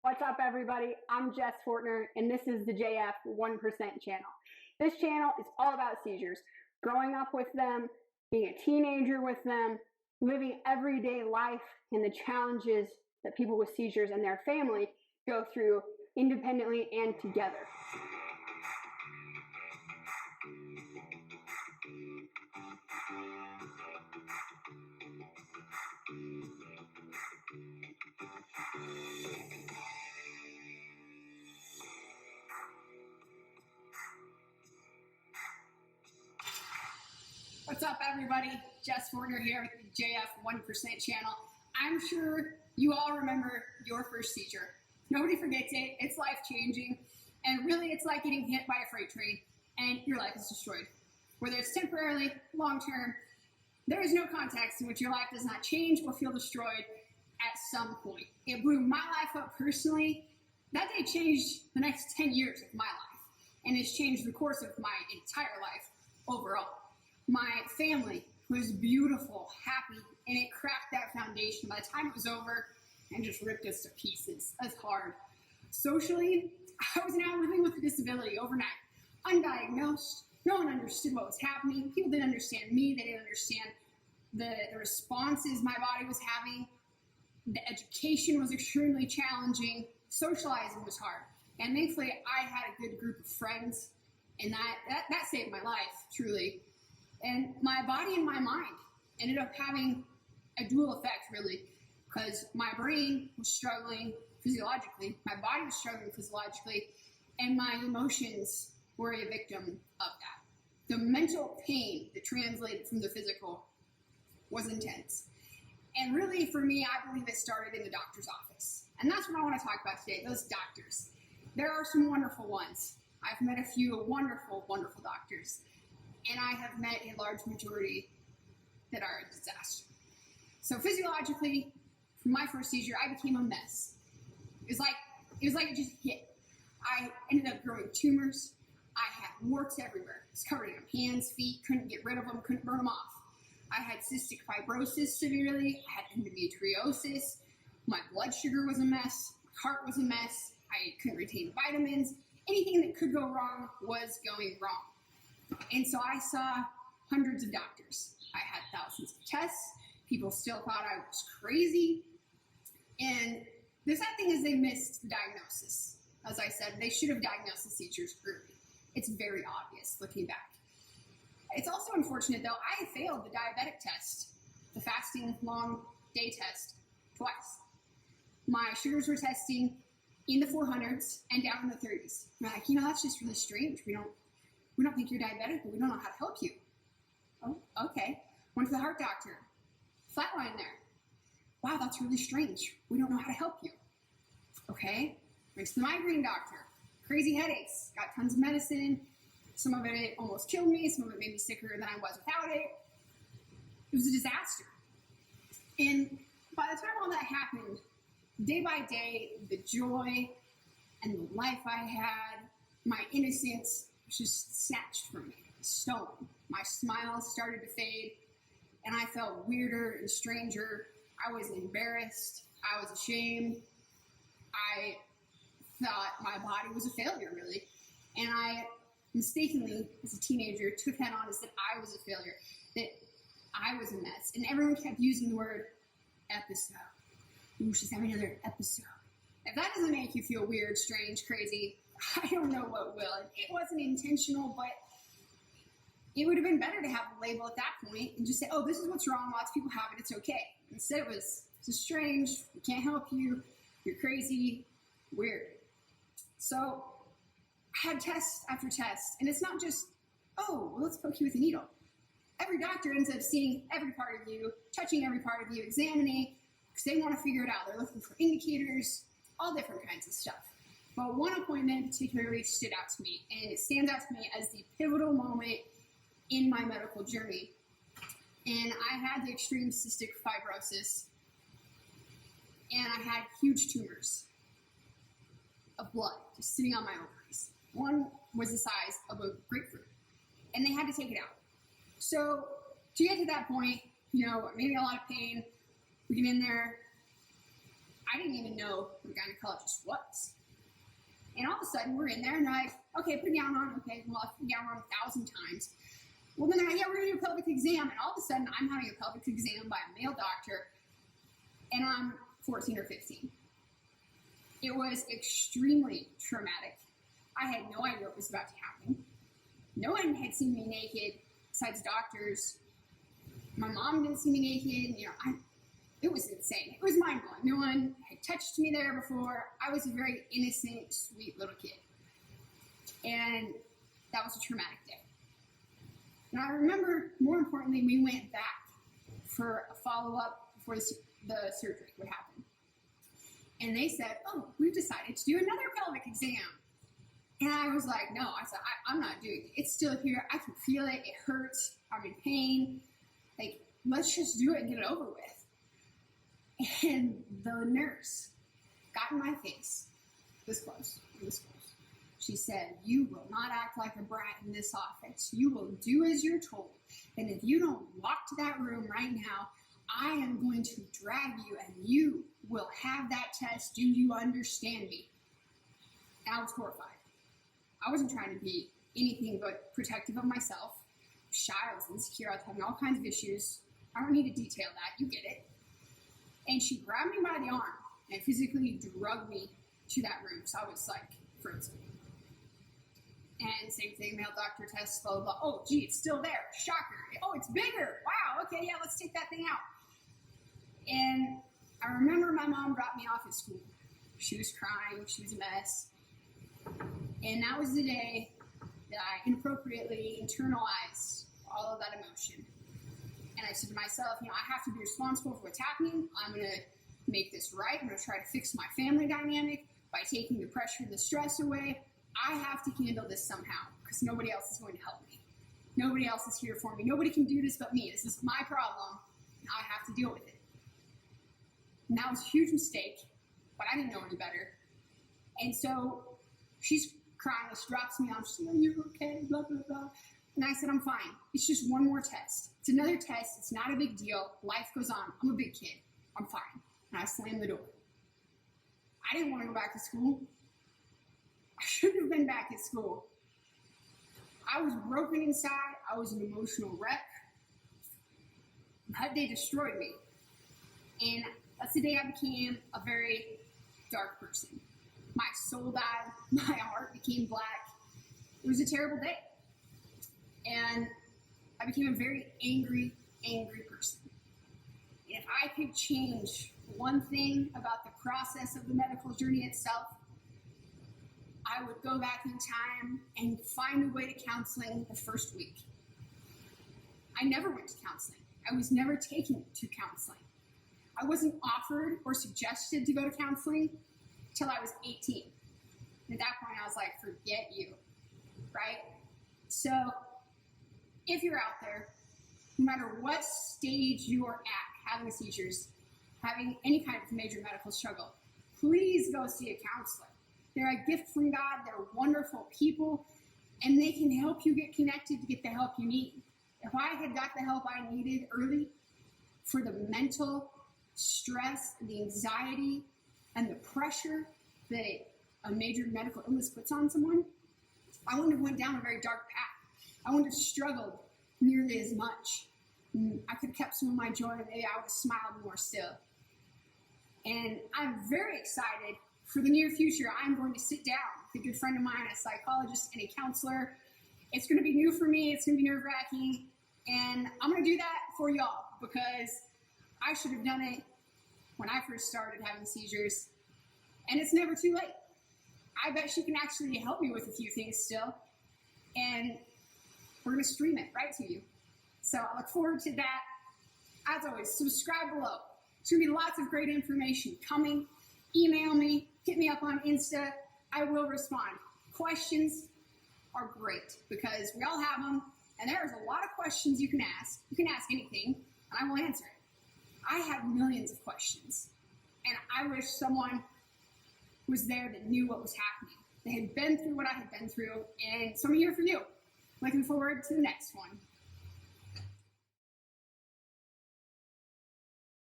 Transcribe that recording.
What's up, everybody? I'm Jess Fortner, and this is the JF 1% channel. This channel is all about seizures, growing up with them, being a teenager with them, living everyday life, and the challenges that people with seizures and their family go through independently and together. What's up, everybody? Jess Fortner here with the JF 1% channel. I'm sure you all remember your first seizure. Nobody forgets it. It's life-changing. And really, it's like getting hit by a freight train and your life is destroyed. Whether it's temporarily, long-term, there is no context in which your life does not change or feel destroyed at some point. It blew my life up personally. That day changed the next 10 years of my life, and it's changed the course of my entire life overall. My family was beautiful, happy, and it cracked that foundation. By the time it was over, and just ripped us to pieces. That's hard. Socially, I was now living with a disability overnight, undiagnosed. No one understood what was happening. People didn't understand me. They didn't understand the responses my body was having. The education was extremely challenging. Socializing was hard. And thankfully, I had a good group of friends, and that saved my life, truly. And my body and my mind ended up having a dual effect, really, because my brain was struggling physiologically, my body was struggling physiologically, and my emotions were a victim of that. The mental pain that translated from the physical was intense. And really, for me, I believe it started in the doctor's office. And that's what I want to talk about today, those doctors. There are some wonderful ones. I've met a few wonderful, wonderful doctors. And I have met a large majority that are a disaster. So physiologically, from my first seizure, I became a mess. It was like it just hit. I ended up growing tumors. I had warts everywhere. I was covered in hands, feet, couldn't get rid of them, couldn't burn them off. I had cystic fibrosis severely. I had endometriosis. My blood sugar was a mess. My heart was a mess. I couldn't retain vitamins. Anything that could go wrong was going wrong. And so I saw hundreds of doctors. I had thousands of tests. People still thought I was crazy. And the sad thing is they missed the diagnosis. As I said, they should have diagnosed the seizures early. It's very obvious looking back. It's also unfortunate, though, I failed the diabetic test, the fasting long day test, twice. My sugars were testing in the 400s and down in the 30s. I'm like, that's just really strange. We don't think you're diabetic, but we don't know how to help you. Oh, okay. Went to the heart doctor. Flatline there. Wow, that's really strange. We don't know how to help you. Okay. Went to the migraine doctor. Crazy headaches. Got tons of medicine. Some of it almost killed me. Some of it made me sicker than I was without it. It was a disaster. And by the time all that happened, day by day, the joy and the life I had, my innocence, was just snatched from me, stolen. My smile started to fade, and I felt weirder and stranger. I was embarrassed. I was ashamed. I thought my body was a failure, really. And I mistakenly, as a teenager, took that on as that I was a failure, that I was a mess. And everyone kept using the word episode. Ooh, she's having another episode. If that doesn't make you feel weird, strange, crazy, I don't know what will. It wasn't intentional, but it would have been better to have a label at that point and just say, oh, this is what's wrong. Lots of people have it. It's okay. Instead, it was just strange. We can't help you. You're crazy. Weird. So I had test after test. And it's not just, oh, well, let's poke you with a needle. Every doctor ends up seeing every part of you, touching every part of you, examining, because they want to figure it out. They're looking for indicators, all different kinds of stuff. But one appointment particularly stood out to me, and it stands out to me as the pivotal moment in my medical journey. And I had the extreme cystic fibrosis, and I had huge tumors of blood just sitting on my ovaries. One was the size of a grapefruit, and they had to take it out. So to get to that point, maybe a lot of pain, we get in there. I didn't even know what a gynecologist was. And all of a sudden, we're in there, and they're like, okay, put the gown on. Okay, well, I've put the gown on 1,000 times. Well, then they're like, yeah, we're going to do a pelvic exam. And all of a sudden, I'm having a pelvic exam by a male doctor, and I'm 14 or 15. It was extremely traumatic. I had no idea what was about to happen. No one had seen me naked besides doctors. My mom didn't see me naked. It was insane. It was mind-blowing. No one had touched me there before. I was a very innocent, sweet little kid. And that was a traumatic day. And I remember, more importantly, we went back for a follow-up before the surgery would happen. And they said, oh, we've decided to do another pelvic exam. And I was like, no, I said, I'm not doing it. It's still here. I can feel it. It hurts. I'm in pain. Like, let's just do it and get it over with. And the nurse got in my face, this close. She said, you will not act like a brat in this office. You will do as you're told. And if you don't walk to that room right now, I am going to drag you and you will have that test. Do you understand me? And I was horrified. I wasn't trying to be anything but protective of myself. I was shy, I was insecure, I was having all kinds of issues. I don't need to detail that, you get it. And she grabbed me by the arm and physically drugged me to that room. So I was like frozen. And same thing, male doctor tests, blah, blah, blah. Oh, gee, it's still there. Shocker. Oh, it's bigger. Wow, okay, yeah, let's take that thing out. And I remember my mom dropped me off at school. She was crying, she was a mess. And that was the day that I inappropriately internalized all of that emotion. And I said to myself, I have to be responsible for what's happening. I'm going to make this right. I'm going to try to fix my family dynamic by taking the pressure and the stress away. I have to handle this somehow because nobody else is going to help me. Nobody else is here for me. Nobody can do this but me. This is my problem, and I have to deal with it. And that was a huge mistake, but I didn't know any better. And so she's crying, she drops me off, she's like, you're okay, blah, blah, blah. And I said, I'm fine. It's just one more test. It's another test. It's not a big deal. Life goes on. I'm a big kid. I'm fine. And I slammed the door. I didn't want to go back to school. I shouldn't have been back at school. I was broken inside. I was an emotional wreck. That day destroyed me. And that's the day I became a very dark person. My soul died. My heart became black. It was a terrible day. And I became a very angry person. And if I could change one thing about the process of the medical journey itself, I would go back in time and find a way to counseling the first week. I never went to counseling. I was never taken to counseling. I wasn't offered or suggested to go to counseling till I was 18. And at that point, I was like, forget you, right? So if you're out there, no matter what stage you're at having seizures, having any kind of major medical struggle, please go see a counselor. They're a gift from God. They're wonderful people, and they can help you get connected to get the help you need. If I had got the help I needed early for the mental stress, the anxiety, and the pressure that a major medical illness puts on someone, I wouldn't have went down a very dark path. I wouldn't have struggled nearly as much. I could have kept some of my joy, and maybe I would have smiled more still. And I'm very excited for the near future. I'm going to sit down with a good friend of mine, a psychologist and a counselor. It's going to be new for me. It's going to be nerve-wracking. And I'm going to do that for y'all because I should have done it when I first started having seizures. And it's never too late. I bet she can actually help me with a few things still. And we're going to stream it right to you. So I look forward to that. As always, subscribe below. There's going to be lots of great information coming. Email me, hit me up on Insta. I will respond. Questions are great because we all have them, and there's a lot of questions you can ask. You can ask anything, and I will answer it. I have millions of questions, and I wish someone was there that knew what was happening. They had been through what I had been through, and so I'm here for you. Looking forward to the next one.